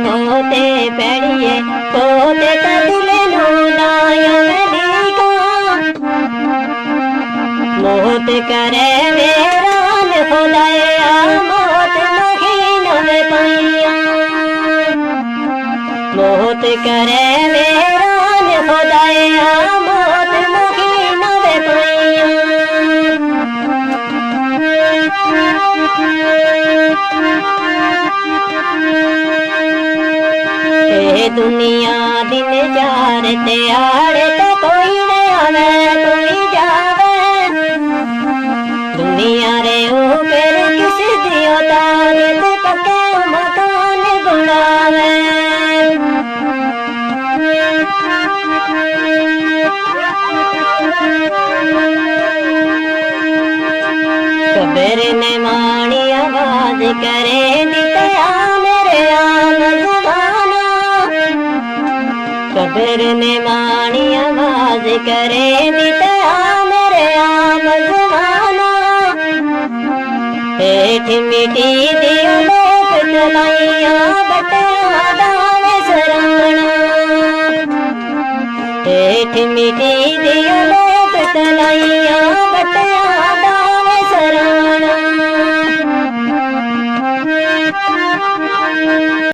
मोते पैड़िए तोते तदिले नाया मोत करे वेरान खुदाया मोत महीन में पाइया मोत करे वेरान खुदाया मोत महीन में पाइया दुनिया दिन जार त्याड़े तो कोई न आवे कोई जावे दुनिया रे ऊपर किस दियो ताकत पके मकान बनावे कबीर ने मानी आवाज करे नित्या मेरे आमज़बाना कबीर ने मानी आवाज करे नित्या मेरे आमज़बाना पेट मिटी दियो लोक चलाइया बटिया दावे सराणा पेट मिटी